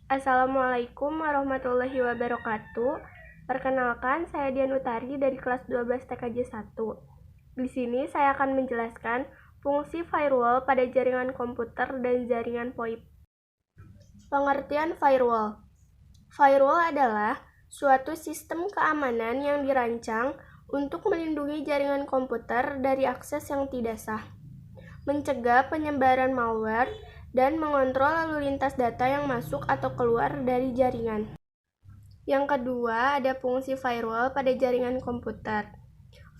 Assalamualaikum warahmatullahi wabarakatuh. Perkenalkan, saya Dian Utari dari kelas 12 TKJ 1. Di sini saya akan menjelaskan fungsi firewall pada jaringan komputer dan jaringan VoIP. Pengertian firewall. Firewall adalah suatu sistem keamanan yang dirancang untuk melindungi jaringan komputer dari akses yang tidak sah, mencegah penyebaran malware, dan mengontrol lalu lintas data yang masuk atau keluar dari jaringan. Yang kedua, ada fungsi firewall pada jaringan komputer.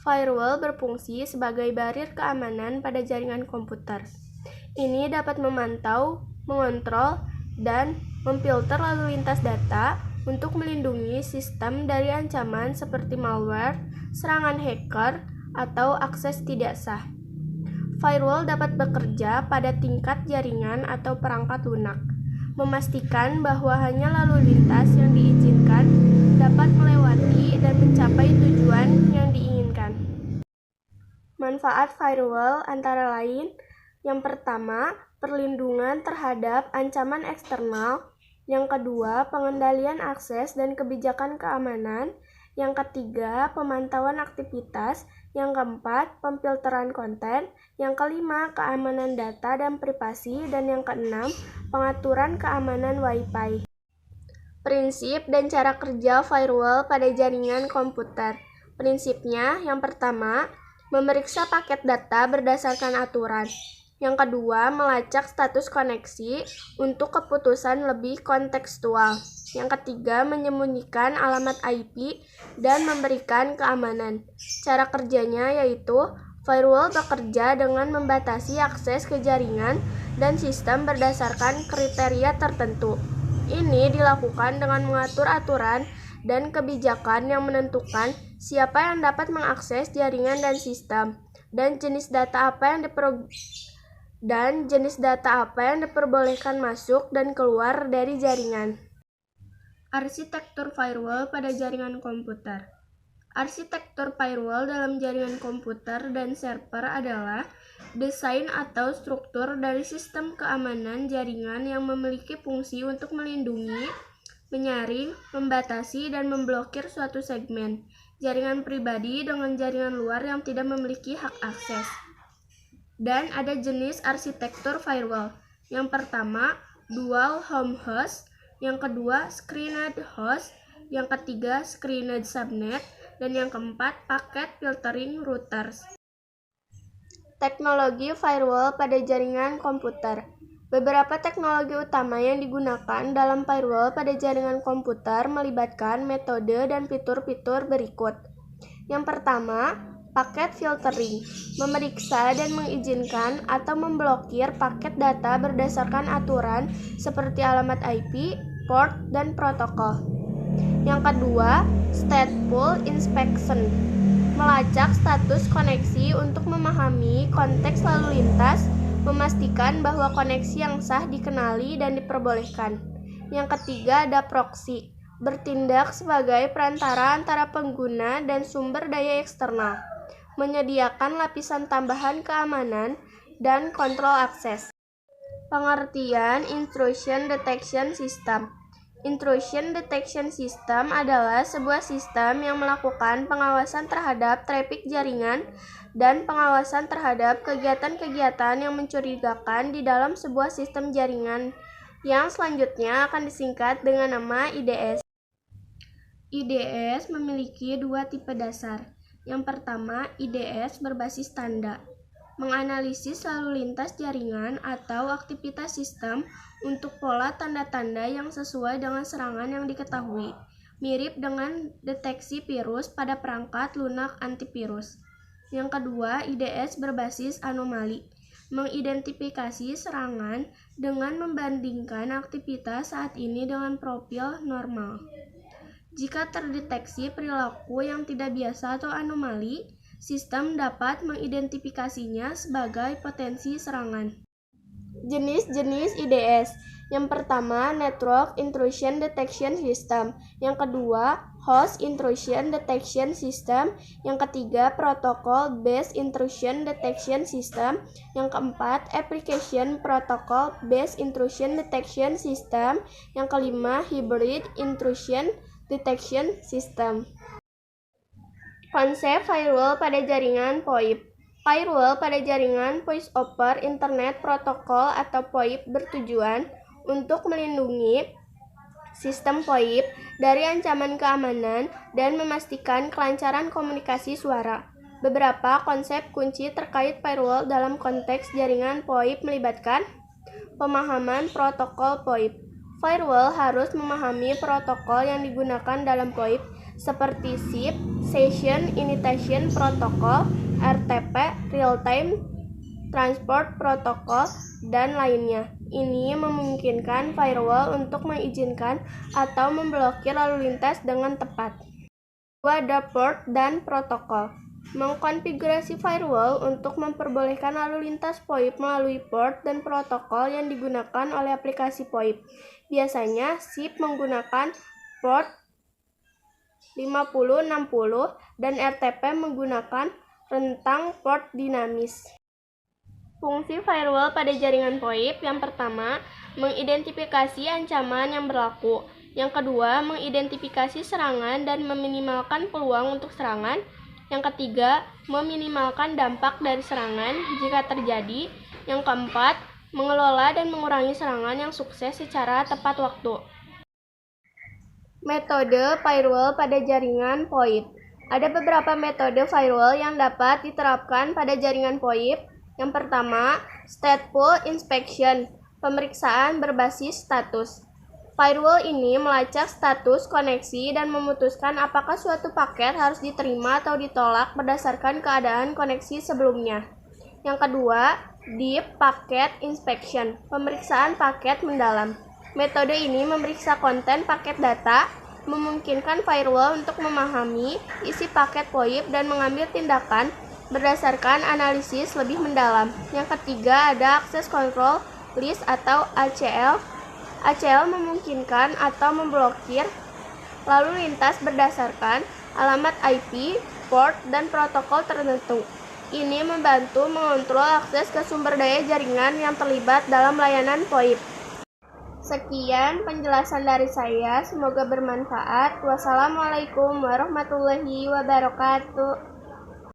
Firewall berfungsi sebagai barir keamanan pada jaringan komputer. Ini dapat memantau, mengontrol, dan memfilter lalu lintas data untuk melindungi sistem dari ancaman seperti malware, serangan hacker, atau akses tidak sah. Firewall dapat bekerja pada tingkat jaringan atau perangkat lunak, memastikan bahwa hanya lalu lintas yang diizinkan dapat melewati dan mencapai tujuan yang diinginkan. Manfaat firewall antara lain: yang pertama, perlindungan terhadap ancaman eksternal; yang kedua, pengendalian akses dan kebijakan keamanan; yang ketiga, pemantauan aktivitas; yang keempat, pemfilteran konten; yang kelima, keamanan data dan privasi; dan yang keenam, pengaturan keamanan Wi-Fi. Prinsip dan cara kerja firewall pada jaringan komputer. Prinsipnya, yang pertama, memeriksa paket data berdasarkan aturan. Yang kedua, melacak status koneksi untuk keputusan lebih kontekstual. Yang ketiga, menyembunyikan alamat IP dan memberikan keamanan. Cara kerjanya yaitu firewall bekerja dengan membatasi akses ke jaringan dan sistem berdasarkan kriteria tertentu. Ini dilakukan dengan mengatur aturan dan kebijakan yang menentukan siapa yang dapat mengakses jaringan dan sistem, dan jenis data apa yang diperbolehkan masuk dan keluar dari jaringan. Arsitektur firewall pada jaringan komputer. Arsitektur firewall dalam jaringan komputer dan server adalah desain atau struktur dari sistem keamanan jaringan yang memiliki fungsi untuk melindungi, menyaring, membatasi, dan memblokir suatu segmen jaringan pribadi dengan jaringan luar yang tidak memiliki hak akses. Dan ada jenis arsitektur firewall. Yang pertama, dual home host; yang kedua, screened host; yang ketiga, screened subnet; dan yang keempat, packet filtering routers. Teknologi firewall pada jaringan komputer. Beberapa teknologi utama yang digunakan dalam firewall pada jaringan komputer melibatkan metode dan fitur-fitur berikut. Yang pertama, packet filtering, memeriksa dan mengizinkan atau memblokir paket data berdasarkan aturan seperti alamat IP, port, dan protokol. Yang kedua, stateful inspection, melacak status koneksi untuk memahami konteks lalu lintas, memastikan bahwa koneksi yang sah dikenali dan diperbolehkan. Yang ketiga, ada proxy, bertindak sebagai perantara antara pengguna dan sumber daya eksternal, menyediakan lapisan tambahan keamanan dan kontrol akses. Pengertian intrusion detection system. Intrusion detection system adalah sebuah sistem yang melakukan pengawasan terhadap trafik jaringan dan pengawasan terhadap kegiatan-kegiatan yang mencurigakan di dalam sebuah sistem jaringan, yang selanjutnya akan disingkat dengan nama IDS. IDS memiliki dua tipe dasar. Yang pertama, IDS berbasis tanda, menganalisis lalu lintas jaringan atau aktivitas sistem untuk pola tanda-tanda yang sesuai dengan serangan yang diketahui, mirip dengan deteksi virus pada perangkat lunak antivirus. Yang kedua, IDS berbasis anomali, mengidentifikasi serangan dengan membandingkan aktivitas saat ini dengan profil normal. Jika terdeteksi perilaku yang tidak biasa atau anomali, sistem dapat mengidentifikasinya sebagai potensi serangan. Jenis-jenis IDS. Yang pertama, Network Intrusion Detection System. Yang kedua, Host Intrusion Detection System. Yang ketiga, Protocol Based Intrusion Detection System. Yang keempat, Application Protocol Based Intrusion Detection System. Yang kelima, Hybrid Intrusion Detection System. Konsep firewall pada jaringan VoIP. Firewall pada jaringan Voice over Internet Protocol atau VoIP bertujuan untuk melindungi sistem VoIP dari ancaman keamanan dan memastikan kelancaran komunikasi suara. Beberapa konsep kunci terkait firewall dalam konteks jaringan VoIP melibatkan pemahaman protokol VoIP. Firewall harus memahami protokol yang digunakan dalam VoIP seperti SIP, Session Initiation Protocol, RTP, Real Time Transport Protocol, dan lainnya. Ini memungkinkan firewall untuk mengizinkan atau memblokir lalu lintas dengan tepat. Ada port dan protokol. Mengkonfigurasi firewall untuk memperbolehkan lalu lintas VoIP melalui port dan protokol yang digunakan oleh aplikasi VoIP. Biasanya SIP menggunakan port 5060 dan RTP menggunakan rentang port dinamis. Fungsi firewall pada jaringan VoIP. Yang pertama, mengidentifikasi ancaman yang berlaku. Yang kedua, mengidentifikasi serangan dan meminimalkan peluang untuk serangan. Yang ketiga, meminimalkan dampak dari serangan jika terjadi. Yang keempat, mengelola dan mengurangi serangan yang sukses secara tepat waktu. Metode firewall pada jaringan VoIP. Ada beberapa metode firewall yang dapat diterapkan pada jaringan VoIP. Yang pertama, Stateful Inspection, pemeriksaan berbasis status. Firewall ini melacak status koneksi dan memutuskan apakah suatu paket harus diterima atau ditolak berdasarkan keadaan koneksi sebelumnya. Yang kedua, Deep Packet Inspection, pemeriksaan paket mendalam. Metode ini memeriksa konten paket data, memungkinkan firewall untuk memahami isi paket VoIP dan mengambil tindakan berdasarkan analisis lebih mendalam. Yang ketiga ada Access Control List atau ACL. ACL memungkinkan atau memblokir lalu lintas berdasarkan alamat IP, port, dan protokol tertentu. Ini membantu mengontrol akses ke sumber daya jaringan yang terlibat dalam layanan VoIP. Sekian penjelasan dari saya, semoga bermanfaat. Wassalamualaikum warahmatullahi wabarakatuh.